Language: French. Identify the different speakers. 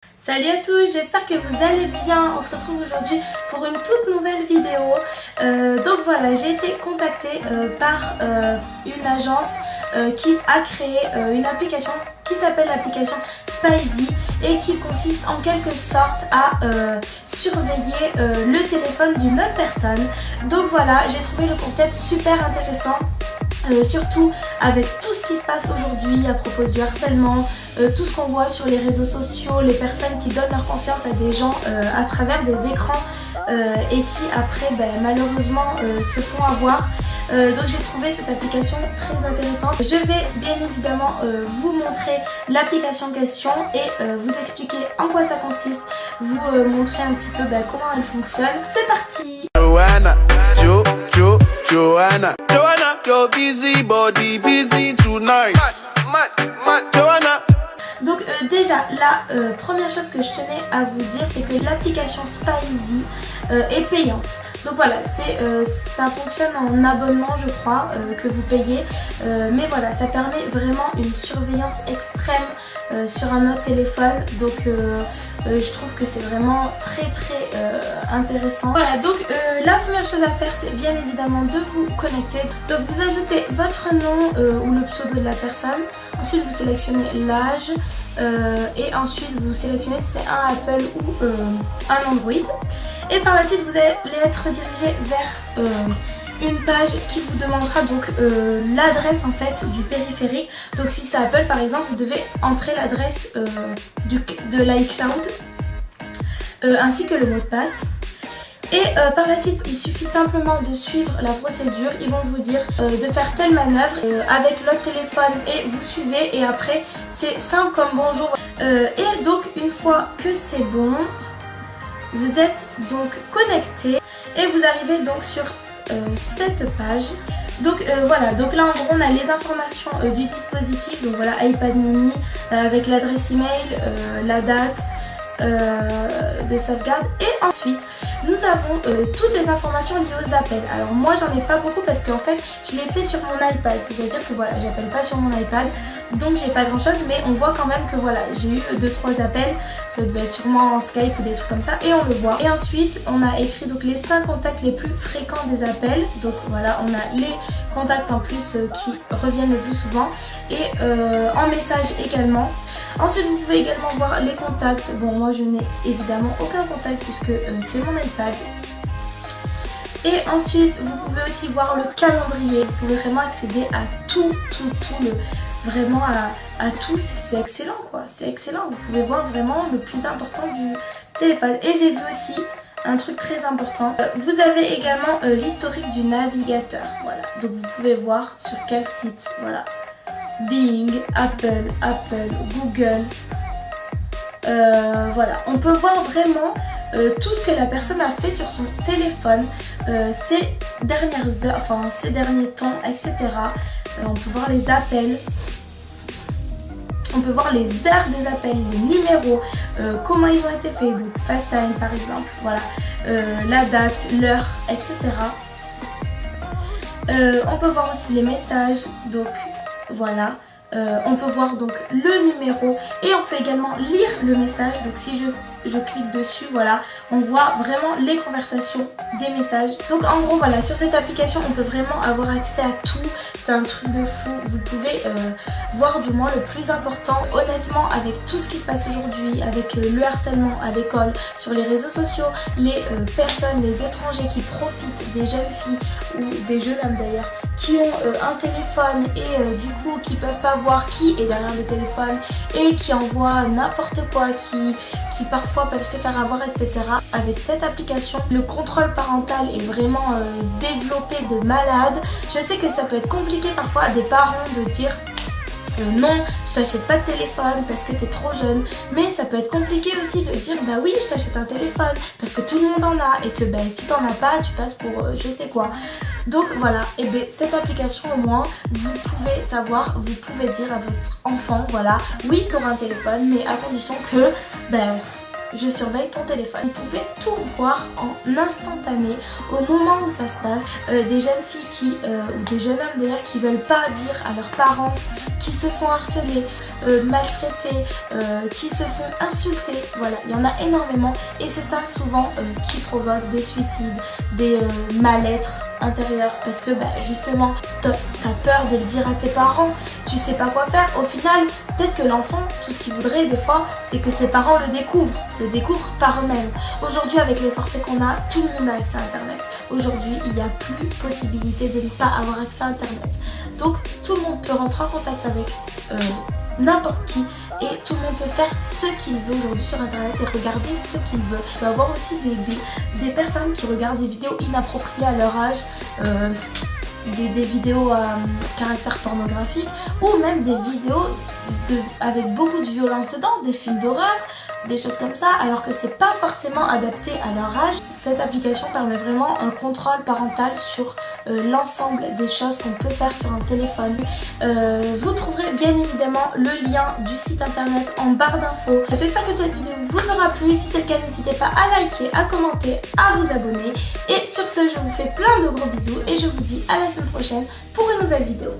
Speaker 1: Salut à tous, j'espère que vous allez bien. On se retrouve aujourd'hui pour une toute nouvelle vidéo. Donc voilà, j'ai été contactée par une agence qui a créé une application qui s'appelle l'application Spizy et qui consiste en quelque sorte à surveiller le téléphone d'une autre personne. Donc voilà, j'ai trouvé le concept super intéressant. Surtout avec tout ce qui se passe aujourd'hui à propos du harcèlement, tout ce qu'on voit sur les réseaux sociaux, les personnes qui donnent leur confiance à des gens à travers des écrans et qui après malheureusement se font avoir. Donc j'ai trouvé cette application très intéressante. Je vais bien évidemment vous montrer l'application en question et vous expliquer en quoi ça consiste, vous montrer un petit peu comment elle fonctionne. C'est parti!
Speaker 2: Joanna, your busy body busy tonight. Joanna.
Speaker 1: Donc déjà, la première chose que je tenais à vous dire, c'est que l'application Spizy est payante. Donc voilà, ça fonctionne en abonnement, je crois, que vous payez. Mais voilà, ça permet vraiment une surveillance extrême sur un autre téléphone. Donc je trouve que c'est vraiment très intéressant. Voilà, donc la première chose à faire, c'est bien évidemment de vous connecter. Donc vous ajoutez votre nom ou le pseudo de la personne. Ensuite vous sélectionnez l'âge et ensuite vous sélectionnez si c'est un Apple ou un Android. Et par la suite vous allez être dirigé vers une page qui vous demandera donc l'adresse en fait du périphérique. Donc si c'est Apple par exemple, vous devez entrer l'adresse de l'iCloud ainsi que le mot de passe. Et par la suite, il suffit simplement de suivre la procédure. Ils vont vous dire de faire telle manœuvre avec l'autre téléphone et vous suivez. Et après, c'est simple comme bonjour. Et donc, une fois que c'est bon, vous êtes donc connecté et vous arrivez donc sur cette page. Donc voilà, donc là en gros on a les informations du dispositif. Donc voilà, iPad mini avec l'adresse email, la date de sauvegarde et ensuite nous avons toutes les informations liées aux appels. Alors moi j'en ai pas beaucoup parce qu'en fait je l'ai fait sur mon iPad, c'est à dire que voilà, j'appelle pas sur mon iPad donc j'ai pas grand chose, mais on voit quand même que voilà, j'ai eu 2-3 appels, ça devait être sûrement en Skype ou des trucs comme ça et on le voit. Et ensuite on a écrit donc les 5 contacts les plus fréquents des appels. Donc voilà, on a les contacts en plus qui reviennent le plus souvent et en message également. Ensuite vous pouvez également voir les contacts. Bon, moi je n'ai évidemment aucun contact puisque c'est mon iPad. Et ensuite vous pouvez aussi voir le calendrier. Vous pouvez vraiment accéder à tout vraiment à tout. C'est excellent quoi, c'est excellent. Vous pouvez voir vraiment le plus important du téléphone. Et j'ai vu aussi un truc très important, vous avez également l'historique du navigateur. Voilà, donc vous pouvez voir sur quel site, voilà, Bing, Apple, Google. Voilà, on peut voir vraiment tout ce que la personne a fait sur son téléphone ces dernières heures, enfin ces derniers temps, etc. On peut voir les appels, on peut voir les heures des appels, les numéros, comment ils ont été faits, donc FaceTime par exemple, voilà, la date, l'heure, etc. On peut voir aussi les messages, donc voilà. On peut voir donc le numéro et on peut également lire le message. Donc si je clique dessus, voilà, on voit vraiment les conversations des messages. Donc en gros voilà, sur cette application on peut vraiment avoir accès à tout. C'est un truc de fou. Vous pouvez voir du moins le plus important. Honnêtement, avec tout ce qui se passe aujourd'hui, avec le harcèlement à l'école, sur les réseaux sociaux, les personnes, les étrangers qui profitent des jeunes filles ou des jeunes hommes d'ailleurs, qui ont un téléphone et du coup qui peuvent pas voir qui est derrière le téléphone et qui envoient n'importe quoi, qui parfois peuvent se faire avoir, etc. Avec cette application, le contrôle parental est vraiment développé de malade. Je sais que ça peut être compliqué parfois à des parents de dire non, je t'achète pas de téléphone parce que t'es trop jeune. Mais ça peut être compliqué aussi de dire bah oui, je t'achète un téléphone parce que tout le monde en a et que si t'en as pas, tu passes pour je sais quoi. Donc voilà, et bien cette application au moins, vous pouvez savoir, vous pouvez dire à votre enfant, voilà, oui t'auras un téléphone, mais à condition que je surveille ton téléphone. Vous pouvez tout voir en instantané au moment où ça se passe. Des jeunes filles ou des jeunes hommes d'ailleurs qui veulent pas dire à leurs parents, qui se font harceler, maltraiter, qui se font insulter. Voilà, il y en a énormément et c'est ça souvent qui provoque des suicides, des mal-être intérieur parce que justement t'as peur de le dire à tes parents, tu sais pas quoi faire. Au final, peut-être que l'enfant, tout ce qu'il voudrait des fois, c'est que ses parents le découvrent par eux-mêmes. Aujourd'hui, avec les forfaits qu'on a, tout le monde a accès à Internet. Aujourd'hui, il n'y a plus possibilité de ne pas avoir accès à Internet. Donc, tout le monde peut rentrer en contact avec n'importe qui et tout le monde peut faire ce qu'il veut aujourd'hui sur Internet et regarder ce qu'il veut. Il peut y avoir aussi des personnes qui regardent des vidéos inappropriées à leur âge, des vidéos à caractère pornographique ou même des vidéos avec beaucoup de violence dedans, des films d'horreur, des choses comme ça, alors que c'est pas forcément adapté à leur âge. Cette application permet vraiment un contrôle parental sur l'ensemble des choses qu'on peut faire sur un téléphone. Vous trouverez bien évidemment le lien du site internet en barre d'infos. J'espère que cette vidéo vous aura plu. Si c'est le cas, n'hésitez pas à liker, à commenter, à vous abonner. Et sur ce, je vous fais plein de gros bisous et je vous dis à la semaine prochaine pour une nouvelle vidéo.